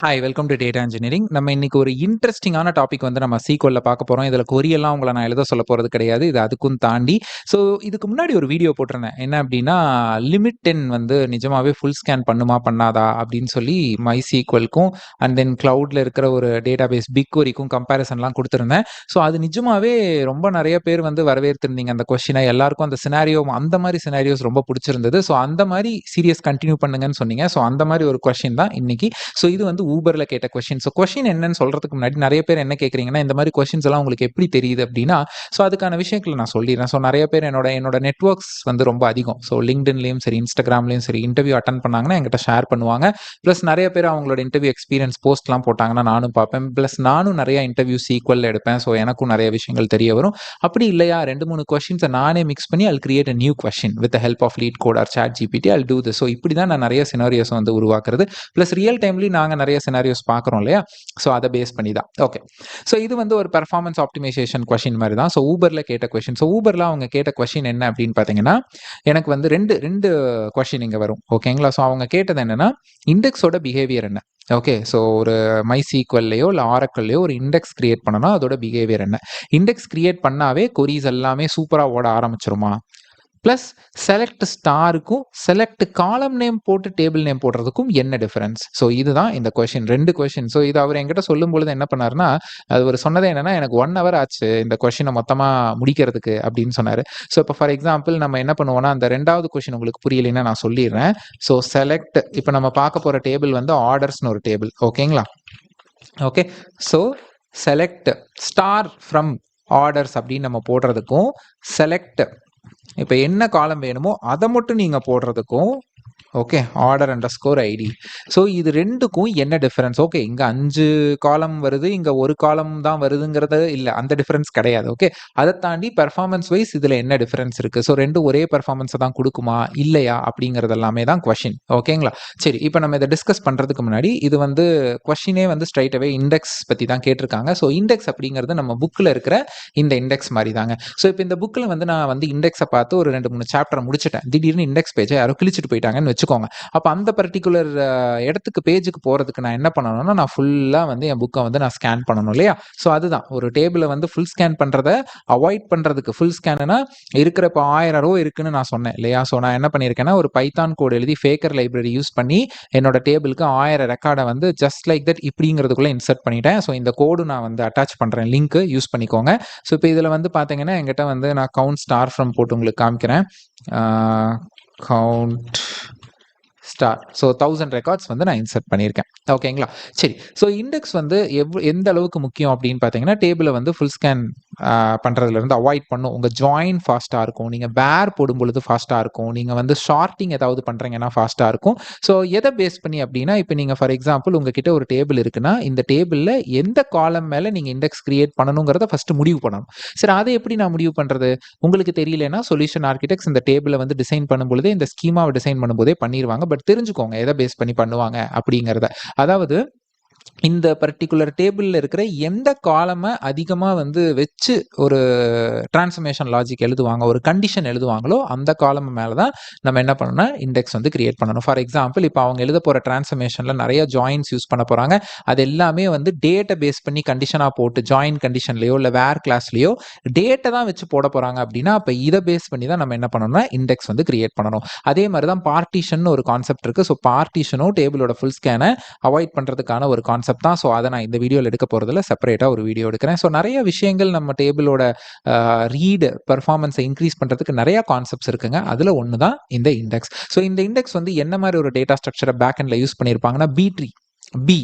Hi welcome to data engineering. நம்ம இன்னைக்கு ஒரு இன்ட்ரெஸ்டிங்கான டாபிக் வந்து நம்ம சீக்வல்ல பார்க்க போறோம். இதில கொரியெல்லாம் உங்கள நான் எழுத சொல்ல போறது கிடையாது. இது அதுக்கும் தாண்டி. ஸோ இதுக்கு முன்னாடி ஒரு வீடியோ போட்டிருந்தேன். என்ன அப்டின்னா, லிமிட் 10 வந்து நிஜமாவே ஃபுல் ஸ்கேன் பண்ணுமா? பண்ணாதா? அப்டின்னு சொல்லி MySQLக்கும் அண்ட் தென் கிளவுட்ல இருக்கிற ஒரு டேட்டாபேஸ் BigQueryக்கும் கம்பேரிசன்லாம் குடுத்திருந்தேன். ஸோ அது நிஜமாவே ரொம்ப நெறைய பேர் வந்து வரவேற்றிருந்தீங்க அந்த கொஸ்டின. எல்லாருக்கும் அந்த சினாரியோ அந்த மாரி சினாரியோஸ் ரொம்ப புடிச்சிருந்தது. ஸோ அந்த மாரி சீரியஸ் கன்டின்யூ பண்ணுங்கன்னு சொன்னீங்க. ஸோ அந்த மாரி ஒரு கொஸ்டின் தான் இன்னைக்கு. ஸோ இது வந்து ஊபர்ல கேட்ட கொஸ்டின். ஸோ கொஸ்டின் என்னன்னு சொல்றதுக்கு முன்னாடி நெறைய பேர் என்ன கேட்குறீங்கன்னா, இந்த மாரி கொஸ்டின்ஸ் எல்லாம் உங்களுக்கு எப்படி தெரியுது அப்டின்னா, ஸோ அதுக்கான விஷயங்கள நான் சொல்லிர்றேன். ஸோ நெறைய பேர் என்னோட நெட்வொர்க்ஸ் வந்து ரொம்ப அதிகம். ஸோ LinkedInலயும் சரி, Instagramலயும் சரி இன்டர்வியூ அட்டெண்ட் பண்ணாங்கன்னா என்கிட்ட ஷேர் பண்ணுவாங்க. பிளஸ் நெறைய பேர் அவங்களோட இன்டர்வியூ எக்ஸ்பீரியன்ஸ் போஸ்ட்லாம் போட்டாங்கன்னா நானும் பார்ப்பேன். பிளஸ் நானும் நெறைய இன்டர்வியூ சீக்வல்ல எடுப்பேன். ஸோ எனக்கும் நெறைய விஷயங்கள் தெரிய வரும். அப்படி இல்லையா 2, 3 கொஸ்டின்ஸ நானே மிக்ஸ் பண்ணி I'll create a new question with the help of LeetCode or ChatGPT. I'll do this. So இப்படி தான் நான் நெறைய சினாரியோஸ் வந்து உருவாக்குறது. பிளஸ் ரியல் டைம்லயும் நாங்க நெறைய சினாரியோஸ் பார்க்குறோம் இல்லையா? ஸோ அத பேஸ் பண்ணி தான். ஓகே. ஸோ இது வந்து ஒரு பெர்ஃபார்மன்ஸ் ஆப்டிமைசேஷன் கொஸ்டின் மாரி தான். ஸோ ஊபர்ல கேட்ட கொஸ்டின். ஸோ ஊபர்ல அவங்க கேட்ட கொஸ்டின் என்ன அப்படின்னு பார்த்தீங்கன்னா, எனக்கு வந்து 2 கொஸ்டின் இங்க வரும். ஓகேங்களா? ஸோ அவங்க கேட்டது என்னன்னா, இண்டெக்ஸோட பிஹேவியர் என்ன? ஓகே. ஸோ ஒரு MySQLலயோ இல்ல Oracleலயோ ஒரு இண்டெக்ஸ் கிரியேட் பண்ணனும். அதோட பிஹேவியர் என்ன? இண்டெக்ஸ் கிரியேட் பண்ணாவே கொரீஸ் எல்லாமே சூப்பரா ஓட ஆரம்பிச்சுருமா? பிளஸ் செலக்ட் ஸ்டாருக்கும் செலக்ட் காலம் நேம் போட்டு டேபிள் நேம் போடுறதுக்கும் என்ன டிஃபரன்ஸ்? ஸோ இதுதான் இந்த கொஸ்டின். 2 கொஸ்டின். ஸோ இது அவர் என்கிட்ட சொல்லும்பொழுது என்ன பண்ணாருன்னா, அவரு சொன்னது என்னன்னா, எனக்கு 1 ஹவர் ஆச்சு இந்த கொஸ்டின மொத்தமா முடிக்கிறதுக்கு அப்படின்னு சொன்னாரு. ஸோ இப்போ ஃபார் எக்ஸாம்பிள் நம்ம என்ன பண்ணுவோம்னா, அந்த 2வது கொஸ்டின் உங்களுக்கு புரியலைன்னா நான் சொல்லிர்றேன். ஸோ செலக்ட் இப்போ நம்ம பார்க்க போற டேபிள் வந்து ஆர்டர்ஸ்னு ஒரு டேபிள். ஓகேங்களா? Okay. So select star from orders அப்படின்னு நம்ம போடுறதுக்கும், செலக்ட் இப்ப என்ன காலம் வேணுமோ அத மட்டும் நீங்க போடுறதுக்கும், okay, order underscore ID. So இது 2க்கும் என்ன டிஃபரன்ஸ்? ஓகே, இங்க 5 காலம் வருது, இங்க 1 காலம் தான் வருதுங்கிறது இல்ல. அந்த டிஃபரன்ஸ் கிடையாது. ஓகே. அத தாண்டி பெர்ஃபார்மன்ஸ் வைஸ் இதுல என்ன டிஃபரன்ஸ் இருக்கு? ஸோ 2 ஒரே பெர்ஃபார்மன்ஸ தான் குடுக்குமா? இல்லையா? அப்படிங்கிறது எல்லாமே தான் கொஸ்டின். ஓகேங்களா? சரி, இப்ப நம்ம இத டிஸ்கஸ் பண்றதுக்கு முன்னாடி, இது வந்து கொஸ்டினே வந்து ஸ்ட்ரெய்ட் அவே இண்டெக்ஸ் பத்தி தான் கேட்டிருக்காங்க. ஸோ இண்டெக்ஸ் அப்படிங்கிறது நம்ம புக்ல இருக்கிற இந்த இண்டெக்ஸ் மாரி தாங்க. ஸோ இப்ப இந்த புக்ல வந்து நான் வந்து இண்டெக்ஸ பார்த்து ஒரு 2, 3 சாப்டர முடிச்சுட்டேன். திடீர்னு இண்டெக்ஸ் பேஜ யாரோ கிழிச்சிட்டு போயிட்டாங்கன்னு வச்சுக்கோங்க. அப்ப அந்த பர்ட்டிகுலர் இடத்துக்கு பேஜுக்கு போறதுக்கு நான் என்ன பண்ணணும்னா, நான் ஃபுல்லா வந்து என் புக்க வந்து நான் ஸ்கேன் பண்ணணும் இல்லையா? ஸோ அதுதான் ஒரு டேபிள வந்து ஃபுல் ஸ்கேன் பண்றத அவாய்ட் பண்றதுக்கு ஃபுல் ஸ்கேன்னா இருக்கிற இப்போ 1000 ரோ இருக்குன்னு நான் சொன்னேன் இல்லையா? ஸோ நான் என்ன பண்ணியிருக்கேன்னா, ஒரு பைத்தான் கோட் எழுதி ஃபேக்கர் லைப்ரரி யூஸ் பண்ணி என்னோட டேபிளுக்கு 1000 ரெக்கார்ட வந்து ஜஸ்ட் லைக் தட் இப்படிங்கிறதுக்குள்ள இன்சர்ட் பண்ணிட்டேன். ஸோ இந்த கோடு நான் வந்து அட்டாச் பண்றேன். லிங்க் யூஸ் பண்ணிக்கோங்க. ஸோ இப்போ இதுல வந்து பார்த்தீங்கன்னா, என்கிட்ட வந்து நான் கவுண்ட் ஸ்டார் ஃப்ரம் போட்டு உங்களுக்கு காமிக்கிறேன். Count star. ஸோ 1000 ரெக்கார்ட்ஸ் வந்து நான் இன்சர்ட் பண்ணியிருக்கேன். ஓகேங்களா? சரி. ஸோ இண்டெக்ஸ் வந்து எந்த அளவுக்கு முக்கியம் அப்படின்னு பார்த்தீங்கன்னா, டேபிள வந்து ஃபுல் ஸ்கேன் பண்றதுலேருந்து அவாய்ட் பண்ணும். உங்க ஜாயின் ஃபாஸ்ட்டா இருக்கும். நீங்க வேர் போடும்பொழுது ஃபாஸ்ட்டா இருக்கும். நீங்க வந்து ஷார்ட்டிங் ஏதாவது பண்றீங்கன்னா ஃபாஸ்ட்டா இருக்கும். ஸோ எத பேஸ் பண்ணி அப்படின்னா, இப்ப நீங்க ஃபார் எக்ஸாம்பிள் உங்ககிட்ட ஒரு டேபிள் இருக்குன்னா, இந்த டேபிள்ல எந்த காலம் மேல நீங்க இண்டெக்ஸ் கிரியேட் பண்ணணுங்கிறத ஃபர்ஸ்ட் முடிவு பண்ணணும். சரி, அத எப்படி நான் முடிவு பண்றது? உங்களுக்கு தெரியலன்னா சொல்யூஷன் ஆர்க்கிடெக்ட்ஸ் இந்த டேபிள வந்து டிசைன் பண்ணும்பொழுதே, இந்த ஸ்கீமாவ டிசைன் பண்ணும்போதே பண்ணிருவாங்க. பட் தெரிஞ்சுக்கோங்க எத பேஸ் பண்ணி பண்ணுவாங்க அப்படிங்கிறத. அதாவது இந்த பர்ட்டிகுலர் டேபிள்ல இருக்கிற எந்த காலம அதிகமா வந்து வச்சு ஒரு டிரான்ஸ்ஃபர்மேஷன் லாஜிக் எழுதுவாங்க, ஒரு கண்டிஷன் எழுதுவாங்களோ அந்த காலம் மேல தான் நம்ம என்ன பண்ணணும்னா இண்டெக்ஸ் வந்து கிரியேட் பண்ணணும். ஃபார் எக்ஸாம்பிள் இப்போ அவங்க எழுத போற டிரான்ஸ்ஃபர்மேஷன்ல நிறைய ஜாயின்ஸ் யூஸ் பண்ண போறாங்க. அது எல்லாமே வந்து டேட்டை பேஸ் பண்ணி கண்டிஷனா போட்டு ஜாயின் கண்டிஷன்லயோ இல்ல வேர் கிளாஸ்லயோ டேட்டை தான் வச்சு போட போறாங்க அப்படின்னா, அப்ப இதை பேஸ் பண்ணி தான் நம்ம என்ன பண்ணணும்னா இண்டெக்ஸ் வந்து கிரியேட் பண்ணணும். அதே மாதிரி தான் பார்ட்டிஷன் ஒரு கான்செப்ட் இருக்கு. ஸோ பார்ட்டிஷனும் டேபிளோட ஃபுல் ஸ்கேனை அவாய்ட் பண்றதுக்கான ஒரு கான்செப்ட் தான். ஸோ அதை நான் இந்த வீடியோவில் எடுக்க போறதுல செப்பரேட்டா ஒரு வீடியோ எடுக்கிறேன். ஸோ நிறைய விஷயங்கள் நம்ம டேபிளோட ரீடு பெர்ஃபார்மன்ஸை இன்க்ரீஸ் பண்றதுக்கு நிறைய கான்செப்ட்ஸ் இருக்குங்க. அதுல ஒன்று தான் இந்த இண்டெக்ஸ். ஸோ இந்த இண்டெக்ஸ் வந்து என்ன மாதிரி ஒரு டேட்டா ஸ்ட்ரக்சரை பேக் எண்ட்ல யூஸ் பண்ணியிருப்பாங்கன்னா, பி ட்ரீ, பி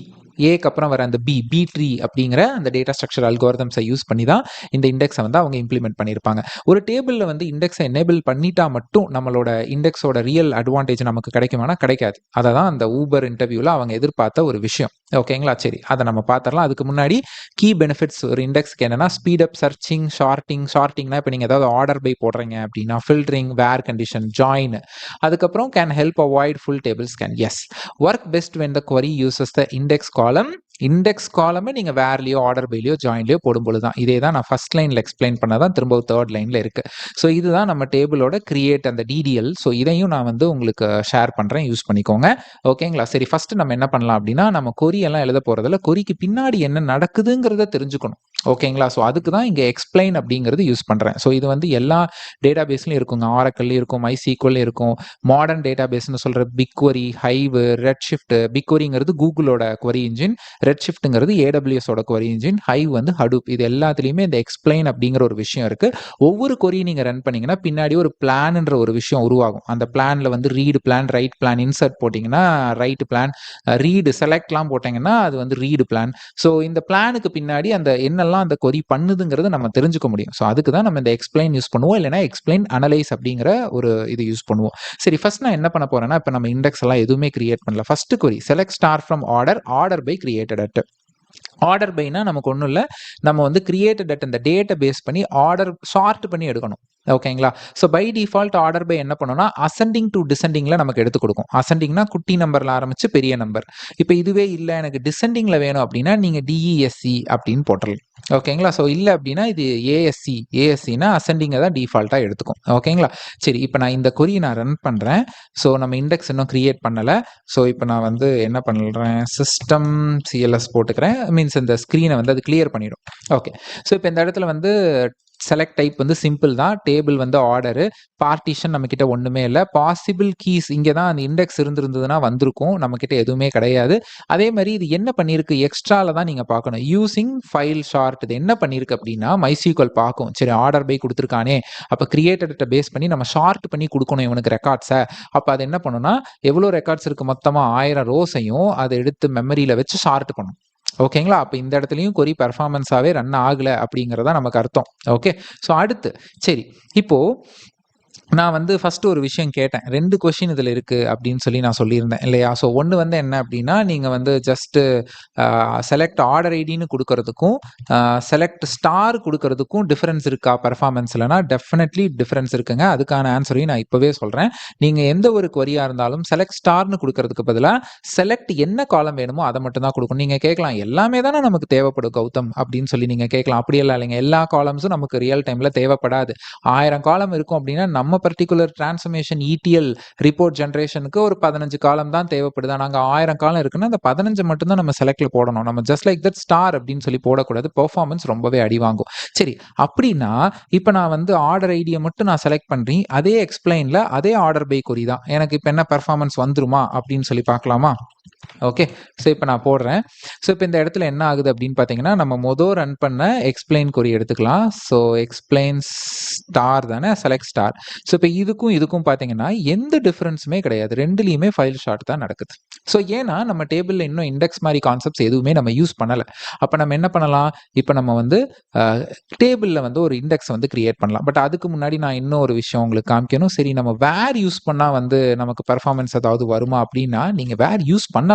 ஏக்கு அப்புறம் வர அந்த பி ட்ரீ அப்படிங்கிற அந்த டேட்டா ஸ்ட்ரக்சர் அல்கோரிதம்ஸை யூஸ் பண்ணி தான் இந்த இண்டெக்ஸை வந்து அவங்க இம்ப்ளிமெண்ட் பண்ணியிருப்பாங்க. ஒரு டேபிளில் வந்து இண்டெக்ஸை எனேபிள் பண்ணிட்டா மட்டும் நம்மளோட இண்டெக்ஸோட ரியல் அட்வான்டேஜ் நமக்கு கிடைக்குமானா கிடைக்காது. அதை தான் அந்த ஊபர் இன்டர்வியூவில் அவங்க எதிர்பார்த்த ஒரு விஷயம். ஓகேங்களா? சரி, அதை நம்ம பார்த்துடலாம். அதுக்கு முன்னாடி கீ பெனிஃபிட்ஸ் ஒரு இண்டெக்ஸ்க்கு என்னன்னா, ஸ்பீட் அப் சர்ச்சிங், ஷார்ட்டிங்னா இப்போ நீங்கள் ஏதாவது ஆர்டர் பை போடுறீங்க அப்படின்னா ஃபில்டரிங், வேர் கண்டிஷன், ஜாயின், அதுக்கப்புறம் can help avoid full table scan. Yes, work best when the query uses the index column, index காலமை நீங்க வேர்லயோ, ஆர்டர் பைலயோ, ஜாயின்லயோ போடும்பொழுது தான். இதே தான் நான் ஃபர்ஸ்ட் லைன்ல எக்ஸ்பிளைன் பண்ணதான் திரும்ப 3rd லைன்ல இருக்கு. ஸோ இதுதான் நம்ம டேபிளோட கிரியேட் அந்த டிடிஎல். ஸோ இதையும் நான் வந்து உங்களுக்கு ஷேர் பண்றேன். யூஸ் பண்ணிக்கோங்க. ஓகேங்களா? சரி, ஃபர்ஸ்ட் நம்ம என்ன பண்ணலாம் அப்படின்னா, நம்ம கொரி எல்லாம் எழுத போறதில்ல. கொரிக்கு பின்னாடி என்ன நடக்குதுங்கிறத தெரிஞ்சுக்கணும். ஓகேங்களா? ஸோ அதுக்கு தான் இங்க எக்ஸ்பிளைன் அப்படிங்கிறது யூஸ் பண்றேன். ஸோ இது வந்து எல்லா டேட்டாபேஸ்லயும் இருக்குங்க. ஆரக்கிள்லயும் இருக்கும், MySQLலயும் இருக்கும். மாடர்ன் டேட்டாபேஸ்னு சொல்ற பிக்வெரி, ஹைவ், ரெட்ஷிஃப்ட். பிக்வெரிங்கிறது கூகுளோட query இன்ஜின், ரெட்ஷிஃப்ட்ங்கிறது AWSோட query இன்ஜின், ஹைவ் வந்து ஹடூப். இது எல்லாத்துலயுமே இந்த எக்ஸ்பிளைன் அப்படிங்கிற ஒரு விஷயம் இருக்கு. ஒவ்வொரு கொரி நீங்க ரன் பண்ணீங்கன்னா பின்னாடி ஒரு பிளான்ன்ற ஒரு விஷயம் உருவாகும். அந்த பிளான்ல வந்து read plan, right plan, insert போட்டீங்கன்னா ரைட் பிளான், ரீடு செலக்ட்லாம் போட்டீங்கன்னா அது வந்து ரீடு பிளான். ஸோ இந்த பிளானுக்கு பின்னாடி அந்த என்னெல்லாம் அந்த கொரி பண்ணுதுங்கிறத நம்ம தெரிஞ்சுக்க முடியும். ஸோ அதுக்கு தான் நம்ம இந்த எக்ஸ்பிளைன் யூஸ் பண்ணுவோம். இல்லைன்னா எக்ஸ்பிளைன் அனலைஸ் அப்படிங்கிற ஒரு இது யூஸ் பண்ணுவோம். சரி, ஃபர்ஸ்ட் நான் என்ன பண்ண போறேன்னா, இப்போ நம்ம இண்டெக்ஸ் எல்லாம் எதுவுமே கிரியேட் பண்ணல. First query select star from order, order by created at. Order பைனா நமக்கு ஒன்றும் இல்லை, நம்ம வந்து கிரியேட்டட் அட் இந்த டேட்டை பேஸ் பண்ணி ஆர்டர் சார்ட் பண்ணி எடுக்கணும். ஓகேங்களா? So by default order by என்ன பண்ணோம்னா அசெண்டிங் டு டிசெண்டிங்ல நமக்கு எடுத்து கொடுக்கும். அசெண்டிங்னா குட்டி நம்பர்ல ஆரம்பிச்சு பெரிய நம்பர். இப்போ இதுவே இல்லை எனக்கு டிசெண்டிங்ல வேணும் அப்படின்னா நீங்க DESC அப்படின்னு போட்டுடலாம். ஓகேங்களா? ஸோ இல்லை அப்படின்னா இது ஏஎஸ்சினா அசெண்டிங்கை தான் டிஃபால்ட்டாக எடுத்துக்கும். ஓகேங்களா? சரி, இப்போ நான் இந்த கொரி நான் ரன் பண்ணுறேன். ஸோ நம்ம இண்டெக்ஸ் இன்னும் கிரியேட் பண்ணலை. ஸோ இப்போ நான் வந்து என்ன பண்ணுறேன், சிஸ்டம் CLS போட்டுக்கிறேன். மீன்ஸ் இந்த ஸ்க்ரீனை வந்து அது கிளியர் பண்ணிடும். ஓகே, ஸோ இப்போ இந்த இடத்துல வந்து செலக்ட் டைப் வந்து சிம்பிள் தான். டேபிள் வந்து ஆர்டரு, பார்ட்டிஷன் நம்ம கிட்ட ஒண்ணுமே இல்லை. பாசிபிள் கீஸ் இங்கே தான் அந்த இண்டெக்ஸ் இருந்திருந்ததுன்னா வந்திருக்கும், நம்ம கிட்ட எதுவுமே கிடையாது. அதே மாதிரி இது என்ன பண்ணியிருக்கு எக்ஸ்ட்ரால தான் நீங்க பார்க்கணும். யூசிங் ஃபைல் ஷார்ட் இது என்ன பண்ணியிருக்கு அப்படின்னா MySQL பார்க்கும். சரி, ஆர்டர் பை கொடுத்துருக்கானே, அப்போ கிரியேட்டட் பேஸ் பண்ணி நம்ம ஷார்ட் பண்ணி கொடுக்கணும் இவனுக்கு ரெக்கார்ட்ஸை. அப்போ அது என்ன பண்ணுன்னா எவ்வளோ ரெக்கார்ட்ஸ் இருக்கு மொத்தமாக 1000 ரோஸையும் அதை எடுத்து மெமரியில் வச்சு ஷார்ட் பண்ணும். ஓகேங்களா? அப்போ இந்த இடத்துலையும் கொரி பெர்ஃபார்மன்ஸாகவே ரன் ஆகலை அப்படிங்கிறதா நமக்கு அர்த்தம். ஓகே, ஸோ அடுத்து சரி, இப்போ நான் வந்து ஃபர்ஸ்ட் ஒரு விஷயம் கேட்டேன். 2 கொஸ்டின் இதில் இருக்கு அப்படின்னு சொல்லி நான் சொல்லியிருந்தேன் இல்லையா? ஸோ ஒன்று வந்து என்ன அப்படின்னா, நீங்கள் வந்து ஜஸ்ட் செலக்ட் ஆர்டர் ஐடின்னு கொடுக்கறதுக்கும் செலக்ட் ஸ்டார் கொடுக்கறதுக்கும் டிஃபரன்ஸ் இருக்கா பெர்ஃபார்மன்ஸ்லனா? டெஃபினெட்லி டிஃபரன்ஸ் இருக்குங்க. அதுக்கான ஆன்சரையும் நான் இப்போவே சொல்கிறேன். நீங்கள் எந்த ஒரு கொரியாக இருந்தாலும் செலக்ட் ஸ்டார்னு கொடுக்கறதுக்கு பதிலாக செலக்ட் என்ன காலம் வேணுமோ அதை மட்டும் தான் கொடுக்கணும். நீங்கள் கேட்கலாம் எல்லாமே தானே நமக்கு தேவைப்படும் கௌதம் அப்படின்னு சொல்லி நீங்கள் கேட்கலாம். அப்படியெல்லாம் இல்லைங்க. எல்லா காலம்ஸும் நமக்கு ரியல் டைமில் தேவைப்படாது. 1000 காலம் இருக்கும் அப்படின்னா நம்ம பர்டிகுலர் டிரான்ஸ்ஃபர்மேஷன் ETL ரிப்போர்ட் ஜென்ரேஷனுக்கு ஒரு 15 காலம் தான் தேவைப்படுது. நாங்கள் 1000 காலம் இருக்குன்னா அந்த 15 மட்டும் தான் நம்ம செலக்ட்ல போடணும். நம்ம ஜஸ்ட் லைக் தட் ஸ்டார் அப்படின்னு சொல்லி போடக்கூடாது. பெர்ஃபார்மன்ஸ் ரொம்பவே அடி வாங்கும். சரி, அப்படின்னா இப்போ நான் வந்து ஆர்டர் ஐடியை மட்டும் நான் செலக்ட் பண்றேன். அதே எக்ஸ்பிளைன்ல அதே ஆர்டர் பை கொரி தான். எனக்கு இப்போ என்ன பெர்ஃபார்மன்ஸ் வந்துருமா அப்படின்னு சொல்லி பார்க்கலாமா? ஓகே, ஸோ இப்போ நான் போடுறேன். ஸோ இப்போ இந்த இடத்துல என்ன ஆகுது அப்படின்னு பார்த்தீங்கன்னா, நம்ம ரன் பண்ண எக்ஸ்பிளைன் கொரி எடுத்துக்கலாம். ஸோ எக்ஸ்பிளைன் ஸ்டார் தானே, செலக்ட் ஸ்டார். ஸோ இப்போ இதுக்கும் பார்த்தீங்கன்னா எந்த டிஃபரன்ஸுமே கிடையாது. ரெண்டுலேயுமே ஃபைல் ஷார்ட் தான் நடக்குது. ஸோ ஏன்னா நம்ம டேபிளில் இன்னும் இண்டெக்ஸ் மாதிரி கான்செப்ட்ஸ் எதுவுமே நம்ம யூஸ் பண்ணலை. அப்போ நம்ம என்ன பண்ணலாம், இப்போ நம்ம வந்து டேபிளில் வந்து ஒரு இண்டெக்ஸ் வந்து கிரியேட் பண்ணலாம். பட் அதுக்கு முன்னாடி நான் இன்னும் ஒரு விஷயம் உங்களுக்கு காமிக்கணும். சரி, நம்ம வேர் யூஸ் பண்ணால் வந்து நமக்கு பெர்ஃபார்மன்ஸ் ஏதாவது வருமா அப்படின்னா, நீங்கள் வேர் யூஸ் பண்ணலாம்.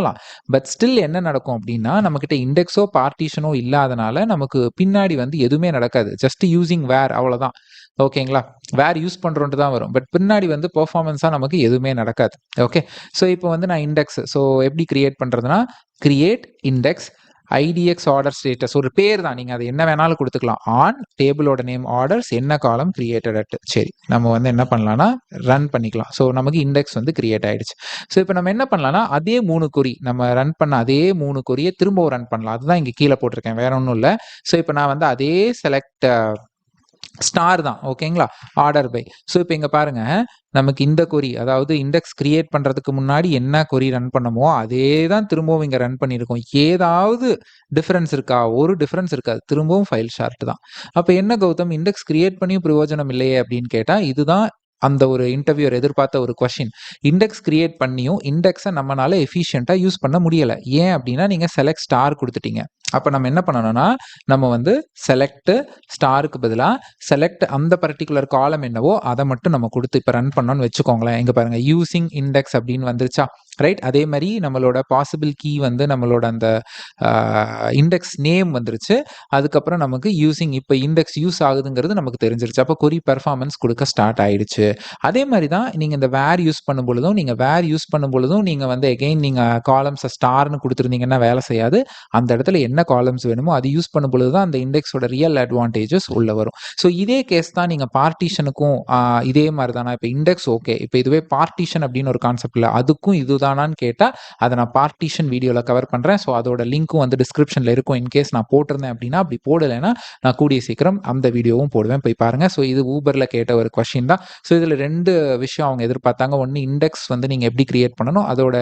பட் ஸ்டில் என்ன நடக்கும் அப்படின்னா, நம்மக்கிட்ட இண்டெக்ஸோ பார்ட்டிஷனோ இல்லாதனால நமக்கு பின்னாடி வந்து எதுவுமே நடக்காது. ஜஸ்ட் யூசிங் வேர், அவ்வளோதான். ஓகேங்களா? வேர் யூஸ் பண்ணுறோன்ட்டு தான் வரும். பட் பின்னாடி வந்து பெர்ஃபார்மன்ஸாக நமக்கு எதுவுமே நடக்காது. ஓகே, ஸோ இப்போ வந்து நான் இண்டெக்ஸ் ஸோ எப்படி கிரியேட் பண்ணுறதுனா, create index IDX order status ஒரு பேர் தான். நீங்கள் அதை என்ன வேணாலும் கொடுத்துக்கலாம். ஆன் டேபிளோட நேம் ஆர்டர்ஸ் என்ன காலம் கிரியேட்டட் அட். சரி, நம்ம வந்து என்ன பண்ணலாம்னா ரன் பண்ணிக்கலாம். ஸோ நமக்கு இண்டெக்ஸ் வந்து கிரியேட் ஆயிடுச்சு. ஸோ இப்போ நம்ம என்ன பண்ணலாம்னா அதே 3 கொரி நம்ம ரன் பண்ண அதே 3 கொரியை திரும்பவும் ரன் பண்ணலாம். அதுதான் இங்கே கீழே போட்டிருக்கேன், வேற ஒன்றும் இல்லை. ஸோ இப்போ நான் வந்து அதே செலக்ட் ஸ்டார் தான். ஓகேங்களா? Order by. ஸோ இப்போ இங்கே பாருங்க, நமக்கு இந்த கொரி அதாவது இண்டெக்ஸ் கிரியேட் பண்ணுறதுக்கு முன்னாடி என்ன கொரி ரன் பண்ணமோ அதே தான் திரும்பவும் இங்கே ரன் பண்ணியிருக்கோம். ஏதாவது டிஃபரன்ஸ் இருக்கா? ஒரு டிஃபரன்ஸ் இருக்காது. திரும்பவும் ஃபைல் ஷார்ட் தான். அப்போ என்ன கௌதம், இண்டெக்ஸ் கிரியேட் பண்ணியும் பிரயோஜனம் இல்லையே அப்படின்னு கேட்டால், இதுதான் அந்த ஒரு இன்டர்வியூர் எதிர்பார்த்த ஒரு கொஸ்டின். இண்டெக்ஸ் கிரியேட் பண்ணியும் இண்டெக்ஸை நம்மளால எஃபிஷியண்டாக யூஸ் பண்ண முடியலை. ஏன் அப்படின்னா நீங்கள் செலக்ட் ஸ்டார் கொடுத்துட்டீங்க. அப்ப நம்ம என்ன பண்ணணும்னா, நம்ம வந்து செலக்ட் ஸ்டாருக்கு பதிலா செலக்ட் அந்த பர்ட்டிகுலர் காலம் என்னவோ அத மட்டும் நம்ம குடுத்து இப்ப ரன் பண்ணோம்னு வச்சுக்கோங்களேன். இங்க பாருங்க யூசிங் இண்டெக்ஸ் அப்படின்னு வந்துருச்சா? ரைட். அதே மாரி நம்மளோட பாசிபிள் கீ வந்து நம்மளோட அந்த இண்டெக்ஸ் நேம் வந்துருச்சு. அதுக்கப்புறம் நமக்கு யூசிங் இப்ப இண்டெக்ஸ் யூஸ் ஆகுதுங்கிறது நமக்கு தெரிஞ்சிருச்சு. அப்ப கொரி பெர்ஃபார்மன்ஸ் குடுக்க ஸ்டார்ட் ஆயிடுச்சு. அதே மாரி தான் நீங்க இந்த வேர் யூஸ் பண்ணும்பொழுதும், நீங்க வந்து எகைன் நீங்க காலம்ஸ ஸ்டார்ன்னு குடுத்திருந்தீங்கன்னா வேலை செய்யாது. அந்த இடத்துல என்ன காலம்ஸ் வேணுமோ அது யூஸ் பண்ணும்பொழுது தான் அந்த இண்டெக்ஸோட ரியல் அட்வான்டேஜஸ் உள்ள வரும். ஸோ இதே கேஸ் தான் நீங்க பார்ட்டிஷனுக்கும் இதே மாரி தான். நான் இப்ப இண்டெக்ஸ் ஓகே. இப்ப இதுவே பார்ட்டிஷன் அப்படின்னு ஒரு கான்செப்ட் இல்ல. அதுக்கும் இதுதானான்னு கேட்டா, அத நான் பார்ட்டிஷன் வீடியோல கவர் பண்றேன். ஸோ அதோட லிங்க்கும் வந்து டிஸ்கிரிப்ஷன்ல இருக்கும். இன்கேஸ் நான் போட்டிருந்தேன் அப்படின்னா, அப்படி போடலைன்னா நான் கூடிய சீக்கிரம் அந்த வீடியோவும் போடுவேன். போய் பாருங்க. ஸோ இது ஊபர்ல கேட்ட ஒரு கொஸ்டின் தான். ஸோ இதுல 2 விஷயம் அவங்க எதிர்பார்த்தாங்க. ஒண்ணு இண்டெக்ஸ் வந்து நீங்க எப்படி கிரியேட் பண்ணணும், அதோட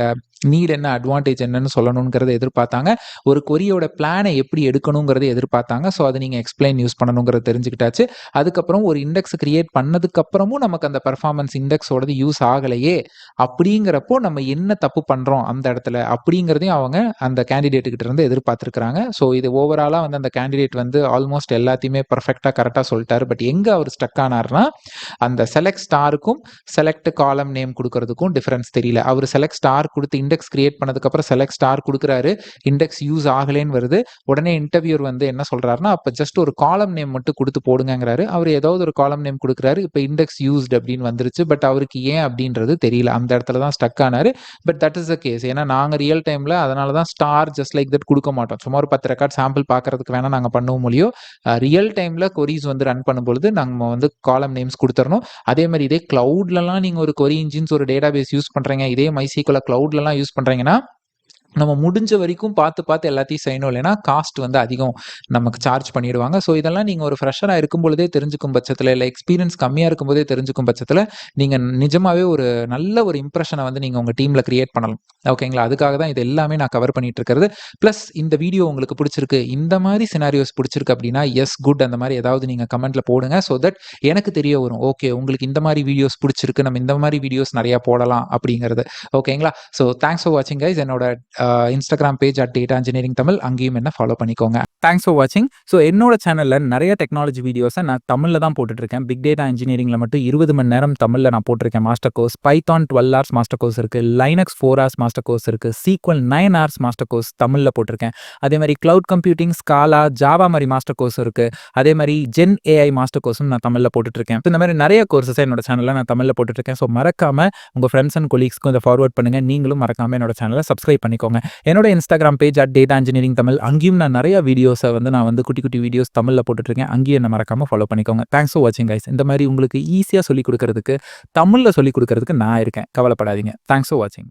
நீட் என்ன, அட்வான்டேஜ் என்னன்னு சொல்லணும்ங்கிறத எதிர்பார்த்தாங்க. ஒரு கொரியோட பிளானை எப்படி எடுக்கணுங்கிறத எதிர்பார்த்தாங்க. ஸோ அதை நீங்க எக்ஸ்பிளைன் யூஸ் பண்ணணுங்கிறத தெரிஞ்சுக்கிட்டாச்சு. அதுக்கப்புறம் ஒரு இண்டெக்ஸ் கிரியேட் பண்ணதுக்கு அப்புறமும் நமக்கு அந்த பெர்ஃபார்மன்ஸ் இண்டெக்ஸோடது யூஸ் ஆகலையே அப்படிங்கிறப்போ நம்ம என்ன தப்பு பண்றோம் அந்த இடத்துல அப்படிங்கிறதையும் அவங்க அந்த கேண்டிடேட் கிட்ட இருந்து எதிர்பார்த்திருக்காங்க. ஸோ இது ஓவராலா வந்து அந்த கேண்டிடேட் வந்து ஆல்மோஸ்ட் எல்லாத்தையுமே பர்ஃபெக்ட்டா கரெக்டா சொல்லிட்டாரு. பட் எங்க அவர் ஸ்டக் ஆனார்னா, அந்த செலக்ட் ஸ்டாருக்கும் செலக்ட் காலம் நேம் குடுக்கறதுக்கும் டிஃபரன்ஸ் தெரியல. அவர் செலக்ட் ஸ்டார் குடுத்து இண்டெக்ஸ் கிரியேட் பண்ணதுக்கப்புறம் செலக்ட் ஸ்டார் குடுக்குறாரு. இண்டெக்ஸ் யூஸ் ஆகலைன்னு வருது. உடனே இன்டர்வியூவர் வந்து என்ன சொல்றாருன்னா, அப்ப ஜஸ்ட் ஒரு காலம் நேம் மட்டும் குடுத்து போடுங்கங்கிறாரு. அவர் ஏதாவது ஒரு காலம் நேம் குடுக்குறாரு. இப்ப இண்டெக்ஸ் யூஸ்ட் அப்படின்னு வந்துருச்சு. பட் அவருக்கு ஏன் அப்படின்றது தெரியல. அந்த இடத்துல தான் ஸ்டக் ஆனாரு. But that is the case. ஏன்னா நாங்க ரியல் டைம்ல அதனால தான் ஸ்டார் ஜஸ்ட் லைக் தட் குடுக்க மாட்டோம். சும்மா ஒரு 10 ரெக்கார்ட் சாம்பிள் பார்க்கறதுக்கு வேணா நாங்க பண்ணுவோம் ஒழிய, ரியல் டைம்ல கொரீஸ் வந்து ரன் பண்ணும்பொழுது நம்ம வந்து காலம் நேம்ஸ் குடுத்துறணும். அதே மாரி இதே கிளவுட்லலாம் நீங்க ஒரு கொரி இன்ஜின்ஸ் ஒரு டேட்டாபேஸ் யூஸ் பண்றீங்க. இதே MySQL கிளவுட்லலாம் யூஸ் பண்றீங்கன்னா, நம்ம முடிஞ்ச வரைக்கும் பார்த்து எல்லாத்தையும் செய்யணும். இல்லைன்னா காஸ்ட் வந்து அதிகம் நமக்கு சார்ஜ் பண்ணிடுவாங்க. ஸோ இதெல்லாம் நீங்க ஒரு ஃப்ரெஷரா இருக்கும் பொழுதே தெரிஞ்சுக்கும் பட்சத்தில, இல்ல எக்ஸ்பீரியன்ஸ் கம்மியா இருக்கும்போதே தெரிஞ்சுக்கும் பட்சத்தில, நீங்க நிஜமாவே ஒரு நல்ல ஒரு இம்ப்ரஷன வந்து நீங்க உங்க டீம்ல கிரியேட் பண்ணலாம். ஓகேங்களா? அதுக்காக தான் இது எல்லாமே நான் கவர் பண்ணிட்டு இருக்கிறது. பிளஸ் இந்த வீடியோ உங்களுக்கு பிடிச்சிருக்கு, இந்த மாரி சினாரியோஸ் பிடிச்சிருக்கு அப்படின்னா, எஸ், குட் அந்த மாரி ஏதாவது நீங்க கமெண்ட்ல போடுங்க. ஸோ தட் எனக்கு தெரிய வரும். ஓகே, உங்களுக்கு இந்த மாரி வீடியோஸ் பிடிச்சிருக்கு. நம்ம இந்த மாரி வீடியோஸ் நெறைய போடலாம் அப்படிங்கிறது. ஓகேங்களா? ஸோ தேங்க்ஸ் ஃபார் வாட்சிங் கைஸ். என்னோட Instagram page @data engineering Tamil, அங்கேயும் என்ன ஃபாலோ பண்ணிக்கோங்க. தேங்க்ஸ் ஃபார் வாட்சிங். ஸோ என்னோட சேனல்ல நிறைய டெக்னாலஜி வீடியோஸை நான் தமிழ்ல தான் போட்டுட்டு இருக்கேன். பிக் டேட்டா இன்ஜினியரிங்ல மட்டும் 20 மணி நேரம் தமிழ்ல நான் போட்டிருக்கேன் master course. Python 12 hours master course இருக்கு. லைனக்ஸ் 4 ஹவர்ஸ் மாஸ்டர் கோர்ஸ் இருக்கு. SQL 9 ஹவர்ஸ் மாஸ்டர் கோர்ஸ் தமிழ்ல போட்டிருக்கேன். அதே மாதிரி கிளவுட் கம்ப்யூட்டிங், ஸ்காலா, ஜாவா மாதிரி மாஸ்டர் கோர்ஸ் இருக்கு. அதே மாதிரி ஜென் AI மாஸ்டர் கோர்ஸும் நான் தமிழ்ல போட்டுட்டு இருக்கேன். இந்த மாதிரி நிறைய கோர்சஸ் என்னோட சேனல்ல நான் தமிழ்ல போட்டுட்டு இருக்கேன். ஸோ மறக்காம உங்க ஃப்ரெண்ட்ஸ் அண்ட் கொலீக்ஸ்க்கும் இதை ஃபார்வர்ட் பண்ணுங்க. நீங்களும் மறக்காம என்னோட சேனலை சப்ஸ்கிரைப் பண்ணிக்கோங்க. என்னோட Instagram page @data engineering Tamil, அங்கேயும் நான் நிறைய வீடியோஸை வந்து நான் வந்து குட்டி குட்டி வீடியோஸ் தமிழ்ல போட்டுட்டு இருக்கேன். அங்கேயும் என்ன மறக்காம ஃபாலோ பண்ணிக்கோங்க. தேங்க்ஸ் ஃபார் வாட்சிங் கைஸ். இந்த மாதிரி உங்களுக்கு ஈஸியா சொல்லிக் கொடுக்கறதுக்கு, தமிழ்ல சொல்லிக் கொடுக்கறதுக்கு நான் இருக்கேன். கவலைப்படாதீங்க. தேங்க்ஸ் ஃபார் வாட்சிங்.